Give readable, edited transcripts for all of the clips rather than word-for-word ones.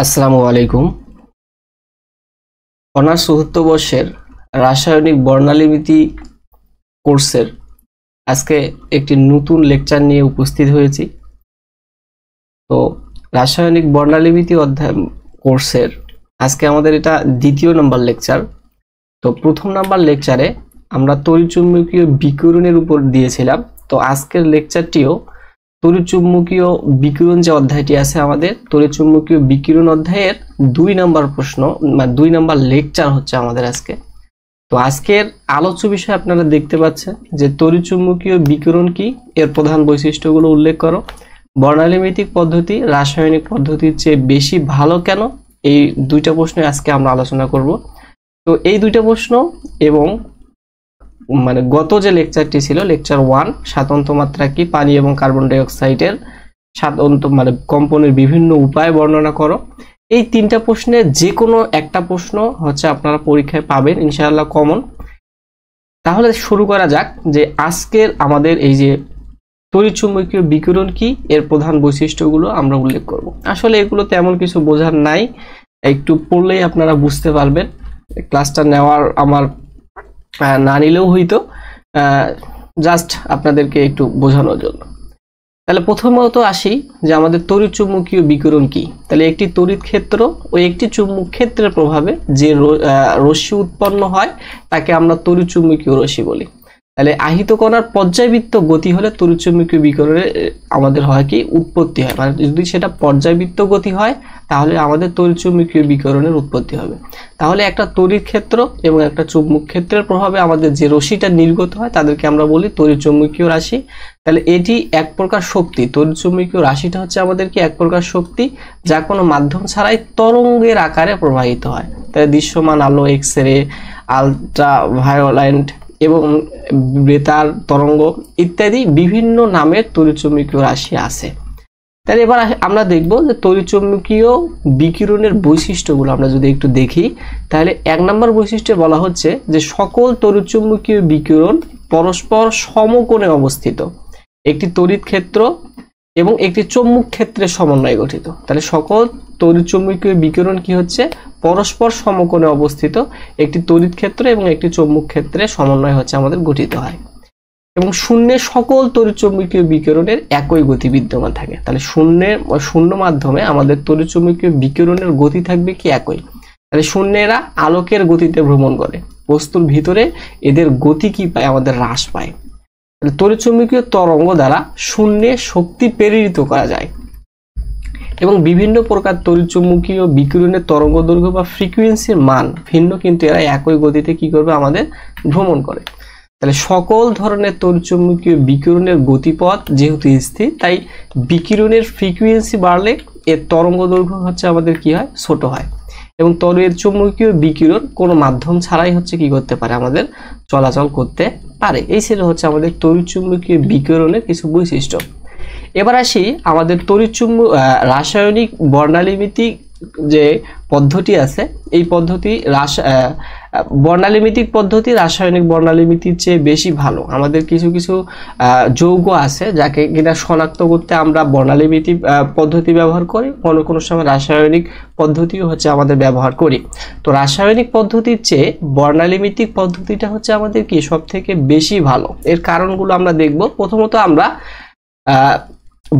আসসালামু আলাইকুম। অনার্স চতুর্থ বর্ষের রাসায়নিক বর্ণালীমিতি কোর্সের আজকে একটি নতুন লেকচার নিয়ে উপস্থিত হয়েছি। তো রাসায়নিক বর্ণালীমিতি অধ্যায় কোর্সের আজকে আমাদের এটা দ্বিতীয় নম্বর লেকচার। তো প্রথম নাম্বার লেকচারে আমরা তড়িৎচুম্বকীয় বিকিরণের উপর দিয়েছিলাম। তো আজকের লেকচারটিও তড়িৎচুম্বকীয় বিকিরণ যে অধ্যায়টি আছে আমাদের তড়িৎচুম্বকীয় বিকিরণ অধ্যায়ের 2 নম্বর প্রশ্ন মানে 2 নম্বর লেকচার হচ্ছে আমাদের আজকে। তো আজকের আলোচ্য বিষয় আপনারা দেখতে পাচ্ছেন যে তড়িৎচুম্বকীয় বিকিরণ কি, এর প্রধান বৈশিষ্ট্যগুলো উল্লেখ করো, বর্ণালীমিতিক পদ্ধতি রাসায়নিক পদ্ধতির চেয়ে বেশি ভালো কেন, এই দুইটা প্রশ্নে আজকে আমরা আলোচনা করব। তো এই দুইটা প্রশ্ন এবং মানে গত যে লেকচারটি ছিল লেকচার 1 সাধারণত মাত্রা কি, পানি এবং কার্বন ডাই অক্সাইডের সাধারণত মানে কম্পনের বিভিন্ন উপায় বর্ণনা করো, এই তিনটা প্রশ্নে যে কোনো একটা প্রশ্ন হচ্ছে আপনারা পরীক্ষায় পাবেন ইনশাআল্লাহ কমন। তাহলে শুরু করা যাক যে আজকের আমাদের এই যে তড়িৎচুম্বকীয় বিকিরণ কি, এর প্রধান বৈশিষ্ট্যগুলো আমরা উল্লেখ করব। আসলে এগুলো তেমন কিছু বোঝার নাই, একটু পড়লেই আপনারা বুঝতে পারবেন। ক্লাসটা নেওয়ার আমার না নিলেও হইতো, জাস্ট আপনাদেরকে একটু বোঝানোর জন্য। তাহলে প্রথমত আসি যে আমাদের তড়িৎচুম্বকীয় বিকিরণ কি। তাহলে একটি তড়িৎ ক্ষেত্র ও একটি চুম্বক ক্ষেত্রের প্রভাবে যে রশ্মি উৎপন্ন হয় তাকে আমরা তড়িৎচুম্বকীয় রশ্মি বলি। তাহলে আহিত কণার পর্যায়বৃত্ত গতি হলে তড়িৎচুম্বকীয় বিকিরণের আমাদের হয় কি উৎপত্তি হয়, মানে যদি সেটা পর্যায়বৃত্ত গতি হয় তাহলে আমাদের তড়িৎচুম্বকীয় বিকিরণের উৎপত্তি হবে। তাহলে একটা তড়িৎ ক্ষেত্র এবং একটা চুম্বক ক্ষেত্রের প্রভাবে আমাদের যে রশ্মিটা নির্গত হয় তাদেরকে আমরা বলি তড়িৎচুম্বকীয় রাশি। তাহলে এটি এক প্রকার শক্তি, তড়িৎচুম্বকীয় রাশিটা হচ্ছে আমাদের কি এক প্রকার শক্তি যা কোনো মাধ্যম ছাড়াই তরঙ্গের আকারে প্রবাহিত হয়। তাহলে দৃশ্যমান আলো, এক্স রে, আলট্রা ভায়োলেট এবং বেতার তরঙ্গ ইত্যাদি বিভিন্ন নামের তড়িৎচুম্বকীয় রাশি আছে। তাহলে এবার আমরা দেখব যে তড়িৎচুম্বকীয় বিকিরণের বৈশিষ্ট্যগুলো আমরা যদি একটু দেখি, তাহলে 1 নম্বর বৈশিষ্ট্যে বলা হচ্ছে যে সকল তড়িৎচুম্বকীয় বিকিরণ পরস্পর সমকোণে অবস্থিত একটি তড়িৎ ক্ষেত্র এবং একটি চৌম্বক ক্ষেত্রের সমন্বয়ে গঠিত। তাহলে সকল তড়িৎচুম্বকীয় বিকিরণ কি হচ্ছে পরস্পর সমকোণে অবস্থিত একটি তড়িৎ ক্ষেত্র এবং একটি চৌম্বক ক্ষেত্রের সমন্বয় হচ্ছে আমাদের গঠিত হয়। এবং শূন্যে সকল তড়িৎচুম্বকীয় বিকিরণের একই গতি বিদ্যমান থাকে। তাহলে শূন্য মাধ্যমে আমাদের তড়িৎচুম্বকীয় বিকিরণের গতি থাকবে কি একই। তাহলে শূন্যেরা আলোকের গতিতে ভ্রমণ করে, বস্তুর ভিতরে এদের গতি কি পায় আমাদের হ্রাস পায়। তড়িৎচুম্বকীয় তরঙ্গ দ্বারা শূন্যে শক্তি প্রেরিত করা যায় এবং বিভিন্ন প্রকার তড়িৎচুম্বকীয় বিকিরণের তরঙ্গ দৈর্ঘ্য বা ফ্রিকোয়েন্সির মান ভিন্ন, কিন্তু এরা একই গতিতে কি করবে আমাদের ভ্রমণ করে। তাহলে সকল ধরনের তড়িৎচুম্বকীয় বিকিরণের গতিপথ যেহেতু স্থির, তাই বিকিরণের ফ্রিকোয়েন্সি বাড়লে এর তরঙ্গ দৈর্ঘ্য হচ্ছে আমাদের কি হয় ছোট হয় এবং তড়িৎচুম্বকীয় বিকিরণ কোনো মাধ্যম ছাড়াই হচ্ছে কি করতে পারে আমাদের চলাচল করতে পারে। এই ছিল হচ্ছে আমাদের তড়িৎচুম্বকীয় বিকিরণের কিছু বৈশিষ্ট্য। এবার আসি আমাদের রাসায়নিক বর্ণালীমিতিক যে পদ্ধতি আছে, এই পদ্ধতি বর্ণালীমিতিক পদ্ধতি রাসায়নিক বর্ণালীমিতির চেয়ে বেশি ভালো। আমাদের কিছু কিছু যৌগ আছে যাকে কিনা শনাক্ত করতে আমরা বর্ণালীমিতিক পদ্ধতি ব্যবহার করি, কোনো সময় রাসায়নিক পদ্ধতিও হচ্ছে আমাদের ব্যবহার করি। তো রাসায়নিক পদ্ধতির চেয়ে বর্ণালীমিতিক পদ্ধতিটা হচ্ছে আমাদের কি সব থেকে বেশি ভালো। এর কারণগুলো আমরা দেখব। প্রথমত আমরা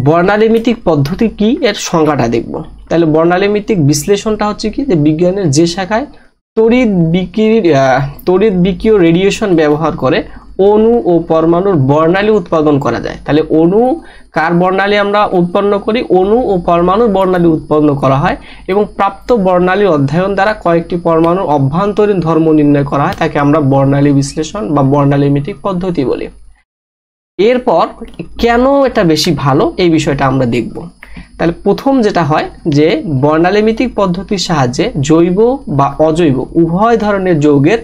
বর্ণালীমিতিক পদ্ধতি কি এর সংজ্ঞাটা দেখব। তাহলে বর্ণালীমিতিক বিশ্লেষণটা হচ্ছে কি যে বিজ্ঞানের যে শাখায় তড়িৎ বিকিরণ রেডিয়েশন ব্যবহার করে অণু ও পরমাণুর বর্ণালী উৎপাদন করা যায়। তাহলে অণু কার বর্ণালী আমরা উৎপন্ন করি, অণু ও পরমাণুর বর্ণালী উৎপন্ন করা হয় এবং প্রাপ্ত বর্ণালী অধ্যয়ন দ্বারা কয়েকটি পরমাণুর অভ্যন্তরীণ ধর্ম নির্ণয় করা হয়, তাকে আমরা বর্ণালী বিশ্লেষণ বা বর্ণালীমিতিক পদ্ধতি বলি। এরপর কেন এটা বেশি ভালো এই বিষয়টা আমরা দেখব। তাহলে প্রথম যেটা হয় যে বর্ণালীমিতিক পদ্ধতির সাহায্যে জৈব বা অজৈব উভয় ধরনের যৌগের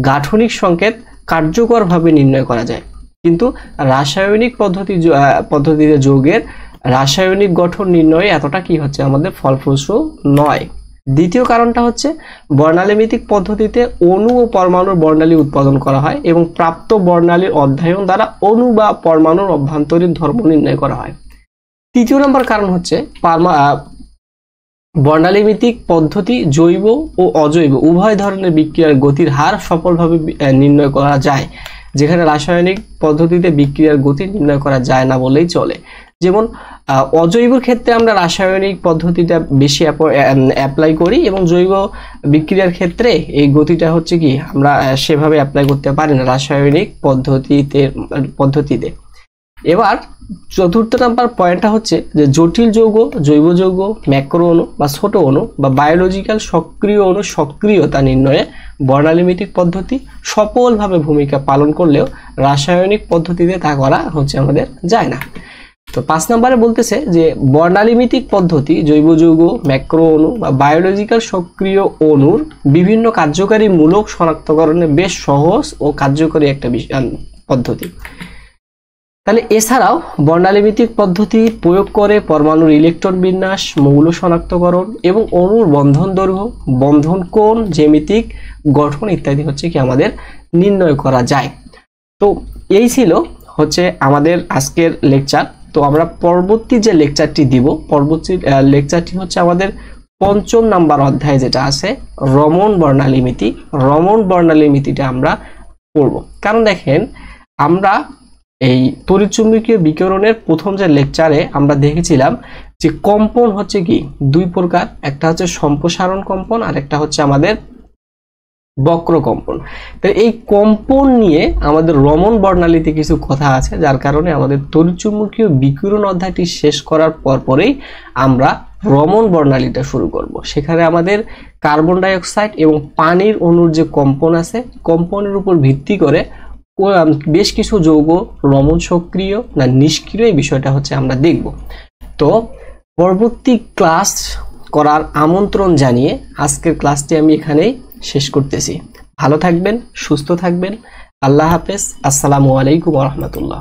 গাঠনিক সংকেত কার্যকরভাবে নির্ণয় করা যায়, কিন্তু রাসায়নিক পদ্ধতিতে যৌগের রাসায়নিক গঠন নির্ণয়ে এতটা কি হচ্ছে আমাদের ফলপ্রসূ নয়। দ্বিতীয় কারণটা হচ্ছে বর্ণালীমিতিক পদ্ধতিতে অণু ও পরমাণুর বর্ণালী উৎপাদন করা হয় এবং প্রাপ্ত বর্ণালীর অধ্যয়ন দ্বারা অণু বা পরমাণুর অভ্যন্তরীণ ধর্ম নির্ণয় করা হয়। তৃতীয় নম্বর কারণ হচ্ছে বর্ণালীভিত্তিক পদ্ধতি জৈব ও অজৈব উভয় ধরনের বিক্রিয়ার গতির হার সফলভাবে নির্ণয় করা যায়, যেখানে রাসায়নিক পদ্ধতিতে বিক্রিয়ার গতি নির্ণয় করা যায় না বললেই চলে। যেমন অজৈব ক্ষেত্রে আমরা রাসায়নিক পদ্ধতিটা বেশি অ্যাপ্লাই করি এবং জৈব বিক্রিয়ার ক্ষেত্রে এই গতিটা হচ্ছে কি আমরা সেভাবে অ্যাপ্লাই করতে পারি না রাসায়নিক পদ্ধতিতে। এবার চতুর্থ নাম্বার পয়েন্টটা হচ্ছে যে জটিল যৌগ, জৈব যৌগ, ম্যাক্রো অণু বা ছোট অণু বা বায়োলজিক্যাল সক্রিয় অণু সক্রিয়তা নির্ণয়ে বর্ণালীভিত্তিক পদ্ধতি সফলভাবে ভূমিকা পালন করলেও রাসায়নিক পদ্ধতিতে তা করা হচ্ছে আমাদের যায় না। তো 5 নম্বরে বলতেছে যে বর্ণালীভিত্তিক পদ্ধতি জৈব যৌগ, ম্যাক্রো অণু বা বায়োলজিক্যাল সক্রিয় অণুর বিভিন্ন কার্যকারী মূলক শনাক্তকরণে বেশ সহজ ও কার্যকরী একটা পদ্ধতি। তাহলে এছাড়াও বর্ণালীভিত্তিক পদ্ধতি প্রয়োগ করে পরমাণুর ইলেকট্রন বিন্যাস, মৌল শনাক্তকরণ এবং অণুর বন্ধন দৈর্ঘ্য, বন্ধন কোণ, জ্যামিতিক গঠন ইত্যাদি হচ্ছে কি আমাদের নির্ণয় করা যায়। তো এই ছিল হচ্ছে আমাদের আজকের লেকচার। তো আমরা পরবর্তী যে লেকচারটি দিব, পরবর্তী লেকচারটি হচ্ছে আমাদের 5ম নাম্বার অধ্যায় যেটা আছে রমন বর্ণালীমিতি। রমন বর্ণালীমিতিটা আমরা পড়ব। কারণ দেখেন আমরা এই তড়িৎচুম্বকীয় বিকিরণের প্রথম যে লেকচারে আমরা দেখেছিলাম যে কম্পন হচ্ছে কি 2 প্রকার, একটা হচ্ছে সম্প্রসারণ কম্পন আর একটা হচ্ছে আমাদের বক্র কম্পন। তো এই কম্পন নিয়ে আমাদের রমন বর্ণালীতে কিছু কথা আছে, যার কারণে আমাদের তড়িৎচুম্বকীয় বিকিরণ অধ্যায়টি শেষ করার পরেই আমরা রমন বর্ণালীটা শুরু করব। সেখানে আমাদের কার্বন ডাই অক্সাইড এবং পানির অণুর যে কম্পন আছে, কম্পনের উপর ভিত্তি করে বেশ কিছু যৌগ রমন সক্রিয় না নিষ্ক্রিয় এই বিষয়টা হচ্ছে আমরা দেখব। তো পরবর্তী ক্লাস করার আমন্ত্রণ জানিয়ে আজকের ক্লাসটি আমি এখানেই শেষ করতেছি। ভালো থাকবেন, সুস্থ থাকবেন। আল্লাহ হাফেজ। আসসালামু আলাইকুম ওয়া রাহমাতুল্লাহ।